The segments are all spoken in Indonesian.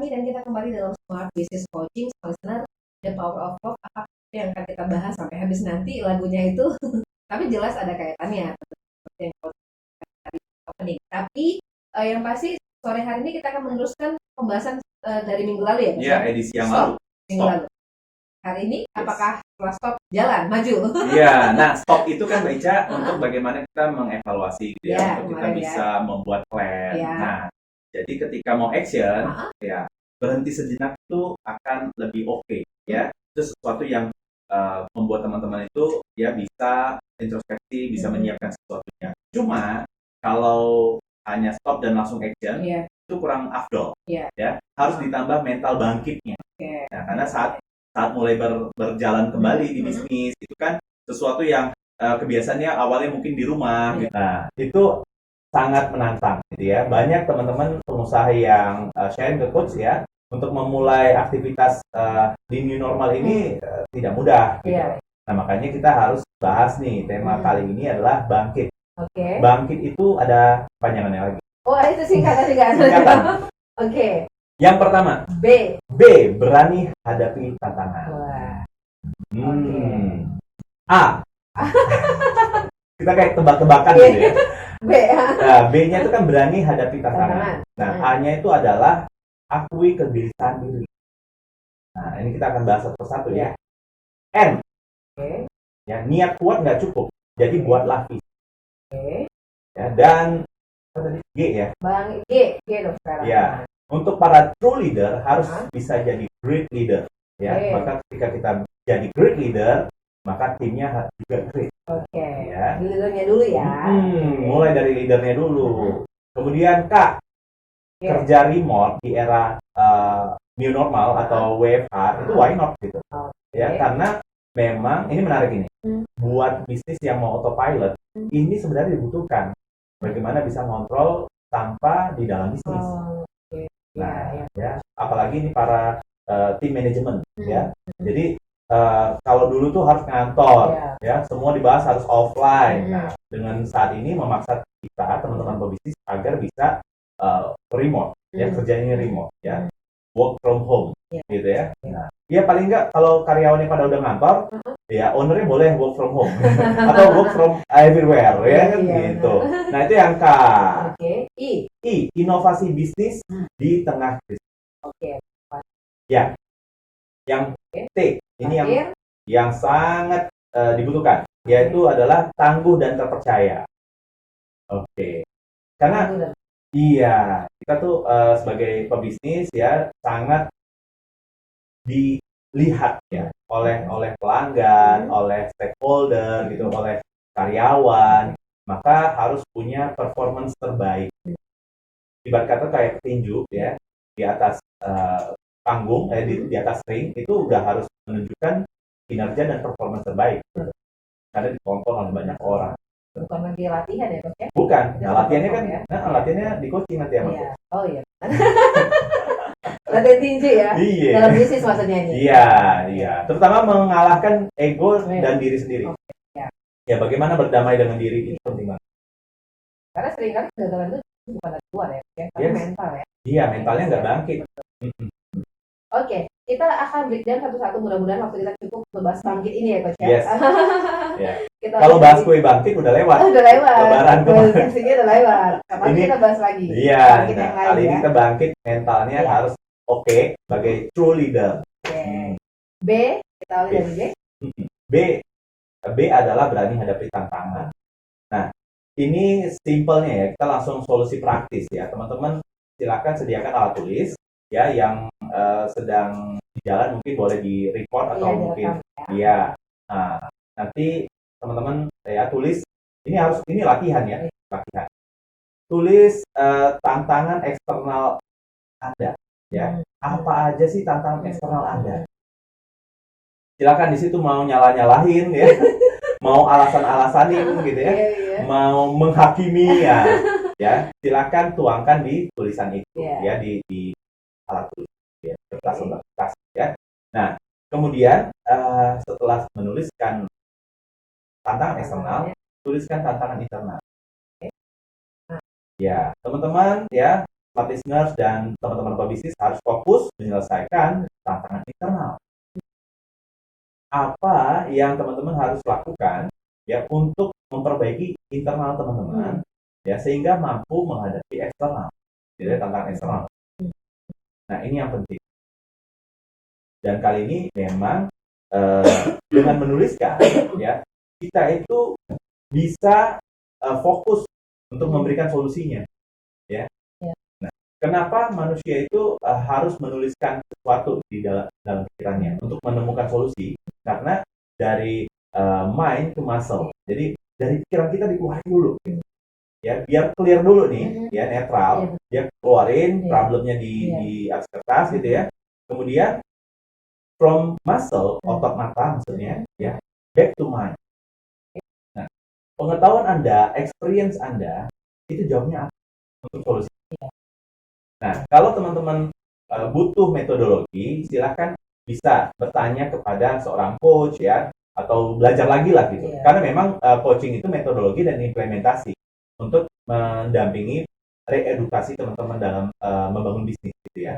dan kita kembali dalam Smart Business Coaching. Listener, The Power of Love, apa yang akan kita bahas sampai habis nanti lagunya itu. Tapi jelas ada kaitannya seperti yang tadi opening. Tapi yang pasti sore hari ini kita akan meneruskan pembahasan dari minggu lalu ya. Iya, edisi yang lalu. Minggu lalu. Hari ini apakah setelah stop jalan maju? Iya, nah stop itu kan Mbak Ica untuk bagaimana kita mengevaluasi gitu ya, untuk kita bisa membuat plan. Nah, jadi ketika mau action, ya berhenti sejenak itu akan lebih oke, ya. Itu sesuatu yang membuat teman-teman itu ya bisa introspeksi, bisa menyiapkan sesuatunya. Cuma kalau hanya stop dan langsung action, itu kurang afdol, ya. Harus ditambah mental bangkitnya. Nah, karena saat mulai berjalan kembali di bisnis itu kan sesuatu yang kebiasaannya awalnya mungkin di rumah. Gitu. Nah, itu sangat menantang, gitu ya. Banyak teman-teman pengusaha yang sharing ke coach ya, untuk memulai aktivitas di new normal ini tidak mudah. Gitu. Nah, makanya kita harus bahas nih, tema kali ini adalah bangkit. Bangkit itu ada panjangannya lagi. Oh, itu singkatan juga. Oke. Yang pertama, B, berani hadapi tantangan. A, kita kayak tebak-tebakan gitu ya. B, nah, B-nya itu kan berani hadapi tantangan. Nah, A-nya itu adalah akui kegelisahan diri. Nah, ini kita akan bahas satu persatu ya. N, ya, niat kuat nggak cukup, jadi buatlah visi. Ya, dan apa tadi G ya? Bang G dong sekarang. Ya. Untuk para true leader harus bisa jadi great leader, ya. Maka ketika kita jadi great leader, maka timnya juga great. Ya. Leadernya dulu ya. Mulai dari leadernya dulu. Kemudian K, kerja remote di era new normal atau WFH itu why not gitu. Ya, karena memang ini menarik ini. Buat bisnis yang mau autopilot, ini sebenarnya dibutuhkan. Bagaimana bisa kontrol tanpa di dalam bisnis. Nah, ya, apalagi ini para tim manajemen, ya. Jadi kalau dulu tuh harus ngantor, ya, semua dibahas harus offline. Nah, dengan saat ini memaksa kita teman-teman pebisnis agar bisa remote, ya, kerjanya remote, ya, work from home, gitu ya. Nah, ya paling nggak kalau karyawannya pada udah ngantor, ya ownernya boleh work from home atau work from everywhere, ya, gitu. Nah, itu yang K. I, inovasi bisnis di tengah krisis. Ya, yang T, ini yang sangat dibutuhkan, yaitu adalah tangguh dan terpercaya. Karena iya, kita tuh sebagai pebisnis ya sangat dilihat ya oleh pelanggan, oleh stakeholder gitu, oleh karyawan, maka harus punya performance terbaik. Ibarat kata kayak petinju ya, di atas panggung, di atas ring itu udah harus menunjukkan kinerja dan performance terbaik. Karena ditonton oleh banyak orang. Bukan lagi latihan ya, Coach ya? Bukan. Nah, latihannya kan, latihannya di coaching nanti ya, Mas. Oh iya. Latihan tinju ya. Dalam bisnis maksudnya ini. Iya. Terutama mengalahkan ego dan diri sendiri. Ya, bagaimana berdamai dengan diri itu penting banget. Karena seringkali kegagalan itu bukan dari luar ya, tapi mental ya. Iya, mentalnya nggak bangkit. Oke, kita akan breakdown satu-satu, mudah-mudahan waktu kita cukup membahas bangkit ini ya, Coach ya. Yes. Kalau bahas kue bangkit udah lewat. Udah lewat. Lebaran kemarin. Sesinya udah lewat. Kapan kita bahas lagi? Iya. Nah, kali ini kita bangkit mentalnya harus oke sebagai true leader. B, kita awali dari B. B adalah berani hadapi tantangan. Nah, ini simpelnya ya, kita langsung solusi praktis ya. Teman-teman silakan sediakan alat tulis ya yang sedang di jalan, mungkin boleh di record atau mungkin nah, nanti teman-teman ya tulis, ini latihan ya, latihan. Tulis tantangan eksternal Anda ya. Apa aja sih tantangan eksternal Anda? Silakan di situ mau nyalahin ya. Mau alasan-alasanin gitu ya. Mau menghakimi ya. Silakan tuangkan di tulisan itu ya, di alat tulis ya, kertas ya. Nah, kemudian setelah menuliskan tantangan eksternal, tuliskan tantangan internal. Ya, teman-teman ya, smart listeners dan teman-teman pebisnis harus fokus menyelesaikan tantangan internal. Apa yang teman-teman harus lakukan ya untuk memperbaiki internal teman-teman ya sehingga mampu menghadapi eksternal, jadi tantangan eksternal. Nah, ini yang penting. Dan kali ini memang dengan menuliskan ya kita itu bisa fokus untuk memberikan solusinya ya. Nah, kenapa manusia itu harus menuliskan sesuatu di dalam pikirannya untuk menemukan solusi? Karena dari mind to muscle. Jadi dari pikiran kita dikeluarin dulu. Ya, biar clear dulu nih, ya netral. Dia keluarin problemnya di atas kertas gitu ya. Kemudian from muscle, otot mata maksudnya, ya back to mind. Nah, pengetahuan Anda, experience Anda itu jawabnya apa untuk solusi. Nah, kalau teman-teman butuh metodologi, silakan bisa bertanya kepada seorang coach ya, atau belajar lagi lah gitu. Karena memang coaching itu metodologi dan implementasi untuk mendampingi reedukasi teman-teman dalam membangun bisnis gitu ya.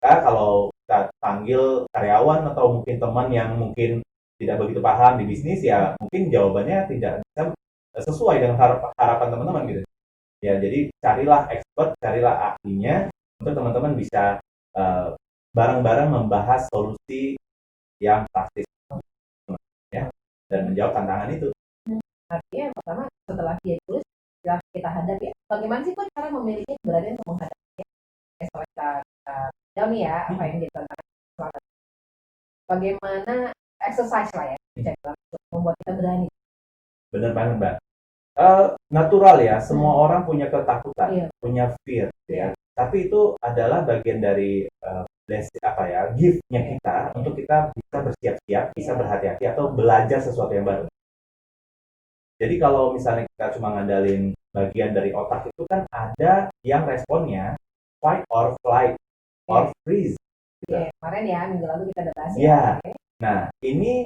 Nah, kalau kita panggil karyawan atau mungkin teman yang mungkin tidak begitu paham di bisnis ya, mungkin jawabannya tidak bisa sesuai dengan harapan teman-teman gitu. Ya, jadi carilah expert, carilah ahlinya untuk teman-teman bisa bareng-bareng membahas solusi yang praktis ya dan menjawab tantangan itu. Artinya yang pertama setelah dia tulis kita hadapi. Bagaimana sih kok cara memiliki keberanian untuk menghadapi setelah kita tahu nih ya apa yang ditantang selama. Bagaimana exercise lah ya untuk membuat kita berani. Benar banget Mbak. Natural ya, semua orang punya ketakutan, punya fear ya. Tapi itu adalah bagian dari gift-nya kita untuk kita bisa bersiap-siap, bisa berhati-hati atau belajar sesuatu yang baru. Jadi kalau misalnya kita cuma ngandalin bagian dari otak itu kan ada yang responnya fight or flight or freeze. Gitu. Kemarin ya minggu lalu kita udah bahas ya. Nah, ini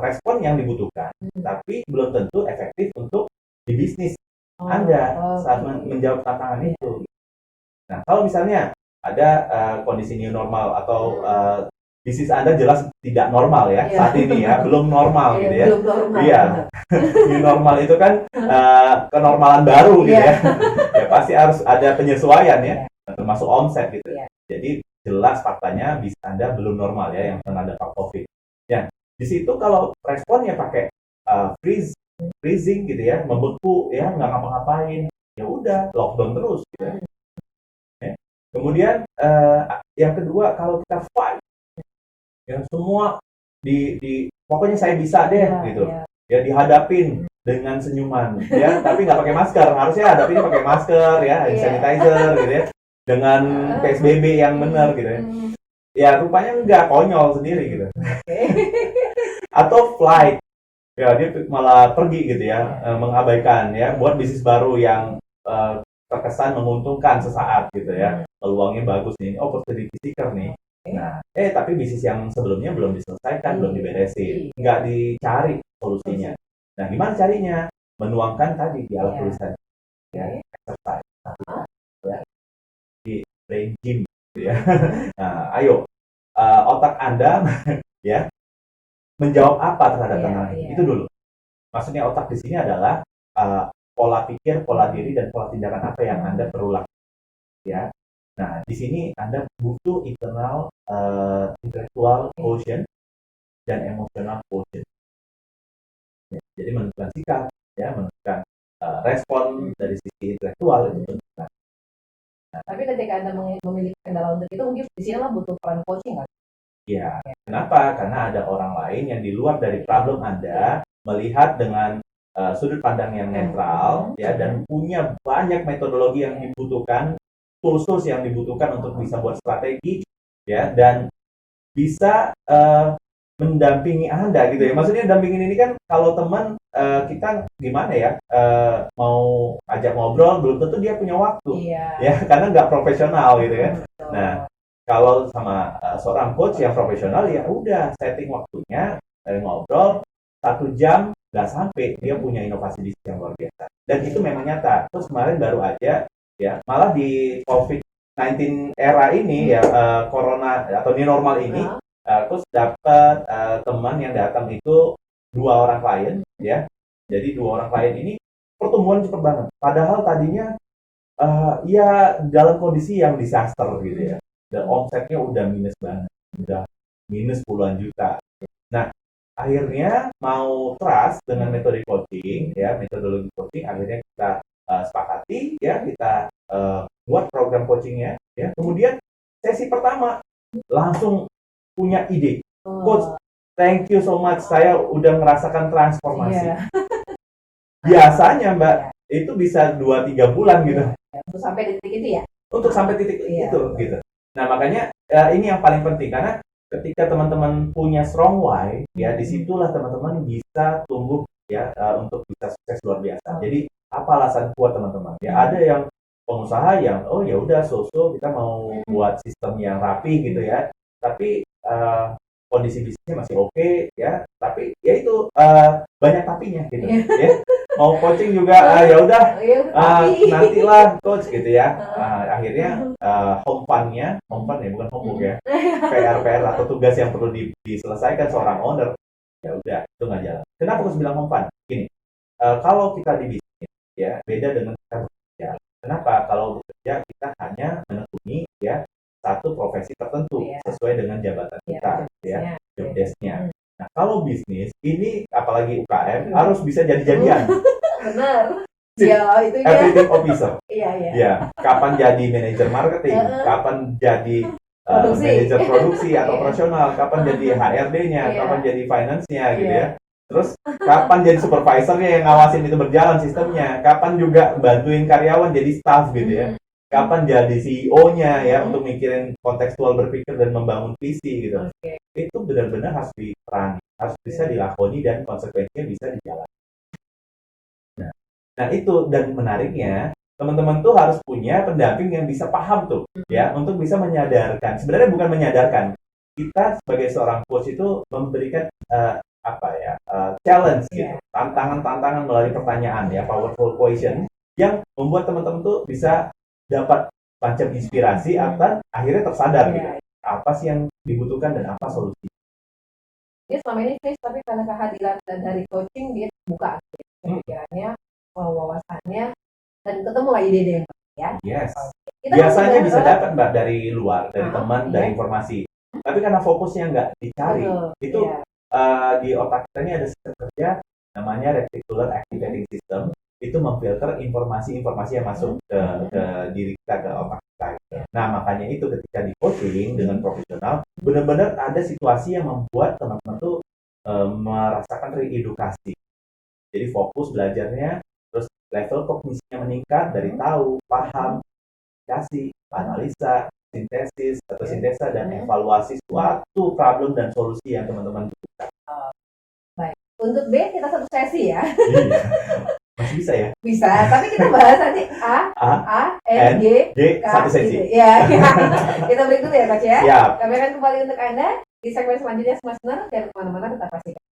respon yang dibutuhkan, tapi belum tentu efektif untuk di bisnis Anda saat menjawab tantangan itu. Nah, kalau misalnya ada kondisi new normal atau bisnis Anda jelas tidak normal ya saat ini ya, belum normal gitu ya. Iya. New normal itu kan kenormalan baru gitu ya. Ya pasti harus ada penyesuaian ya, termasuk omset gitu. Jadi jelas faktanya bisnis Anda belum normal ya yang kena dampak Covid. Ya, di situ kalau responnya pakai freezing gitu ya, membeku ya, nggak ngapa-ngapain, ya udah lockdown terus gitu ya. Kemudian yang kedua kalau kita fight, ya semua pokoknya saya bisa deh gitu, ya dihadapin dengan senyuman, ya tapi nggak pakai masker, harusnya hadapinnya pakai masker ya, hand sanitizer gitu ya, dengan PSBB yang benar gitu ya. Ya rupanya nggak, konyol sendiri gitu. Atau flight, ya dia malah pergi gitu ya, mengabaikan ya, buat bisnis baru yang terkesan menguntungkan sesaat gitu ya, peluangnya bagus nih, opportunity seeker nih. Nah, tapi bisnis yang sebelumnya belum diselesaikan, belum diberesin, nggak dicari solusinya. Nah, gimana carinya? Menuangkan tadi di alat tulisan, ya, exercise, ya, di brain gym, gitu ya. Nah, ayo, otak Anda, ya, menjawab apa terhadap tantangan ini? Itu dulu. Maksudnya otak di sini adalah pola pikir, pola diri, dan pola tindakan apa yang Anda perlu lakukan. Ya. Nah, di sini Anda butuh internal, intellectual quotient dan emotional quotient. Ya, jadi menentukan sikap, ya, menentukan respon dari sisi intelektual itu menentukan. Nah, tapi ketika Anda memiliki kendala untuk itu, mungkin di sini lah butuh peran coaching kan? Ya, kenapa? Karena ada orang lain yang di luar dari problem Anda melihat dengan sudut pandang yang netral, ya, dan punya banyak metodologi yang dibutuhkan, tools yang dibutuhkan untuk bisa buat strategi, ya, dan bisa mendampingi Anda gitu ya. Maksudnya dampingin ini kan kalau teman kita gimana ya, mau ajak ngobrol belum tentu dia punya waktu, ya, karena nggak profesional gitu ya. Nah, kalau sama seorang coach yang profesional ya udah setting waktunya, ngobrol 1 jam nggak sampai dia punya inovasi bisnis yang luar biasa, dan itu memang nyata. Terus kemarin baru aja ya, malah di COVID COVID-19 era ini ya, corona atau new normal ini, terus dapat teman yang datang itu 2 orang klien ya. Jadi 2 orang klien ini pertumbuhan cepet banget. Padahal tadinya ya dalam kondisi yang disaster gitu ya. Dan omsetnya udah minus banget, udah minus puluhan juta. Nah, akhirnya mau trust dengan metode coaching ya, metodologi coaching, akhirnya kita sepakati ya, kita buat program coachingnya ya. Kemudian sesi pertama langsung punya ide, coach, thank you so much, saya udah merasakan transformasi. Biasanya Mbak itu bisa 2-3 bulan gitu. Untuk sampai di titik itu ya. Untuk sampai titik itu gitu. Nah makanya ini yang paling penting, karena ketika teman-teman punya strong why ya, disitulah teman-teman bisa tumbuh ya, untuk bisa sukses luar biasa. Jadi apa alasan kuat teman-teman? Ya ada yang pengusaha yang oh ya udah so-so kita mau buat sistem yang rapi gitu ya, tapi kondisi bisnisnya masih oke ya, tapi ya itu banyak tapinya gitu ya. Mau coaching juga ya udah nantilah coach gitu ya. Akhirnya home fun ya bukan homework ya, PR atau tugas yang perlu diselesaikan seorang owner, ya udah itu nggak jalan. Kenapa aku bilang home fun? Gini, kalau kita di bisnis ya beda dengan kita bekerja. Kenapa? Kalau bekerja kita hanya menekuni ya satu profesi tertentu sesuai dengan jabatan kita ya, job desk-nya. Nah, kalau bisnis ini apalagi UKM harus bisa jadi-jadian. Benar. Ya, itu ya. Everything officer. Iya. Ya, kapan jadi manajer marketing, kapan jadi manajer produksi atau operasional, kapan jadi HRD-nya, kapan jadi finance-nya gitu ya. Terus kapan jadi supervisornya yang ngawasin itu berjalan sistemnya, kapan juga bantuin karyawan jadi staff gitu ya. Kapan jadi CEO-nya ya, untuk mikirin kontekstual berpikir dan membangun visi gitu. Itu benar-benar harus diperangi, harus bisa dilakoni dan konsekuensinya bisa dijalani. Nah itu, dan menariknya teman-teman tuh harus punya pendamping yang bisa paham tuh ya, untuk bisa menyadarkan. Sebenarnya bukan menyadarkan, kita sebagai seorang coach itu memberikan challenge gitu, tantangan melalui pertanyaan ya, powerful question yang membuat teman-teman tuh bisa dapat macam inspirasi atau akhirnya tersadar gitu, apa sih yang dibutuhkan dan apa solusi. Dia selama ini face, tapi karena kehadiran dari coaching dia buka pikirannya, wawasannya, dan ketemulah ide-ide yang ya. Yes. Biasanya bisa dapat Mbak dari luar, dari teman, dari informasi. Tapi karena fokusnya nggak dicari, itu di otak kita ini ada sistem kerja namanya reticular activating system. Itu memfilter informasi-informasi yang masuk ke diri kita, ke otak kita. Nah makanya itu ketika di coaching dengan profesional, benar-benar ada situasi yang membuat teman-teman tuh merasakan reedukasi. Jadi fokus belajarnya, terus level kognisinya meningkat dari tahu, paham, kasih, analisa, sintesis atau sintesa, dan evaluasi suatu problem dan solusi yang teman-teman butuhkan. Baik, untuk B kita satu sesi ya. Masih bisa ya? Bisa, tapi kita bahas nanti A, N, G, K, satu sesi. Ya. Kita break dulu ya Coach ya. Siap. Kami akan kembali untuk Anda di segmen selanjutnya, Smasner. Jangan kemana-mana, tetap pastikan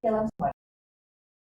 dalam Smart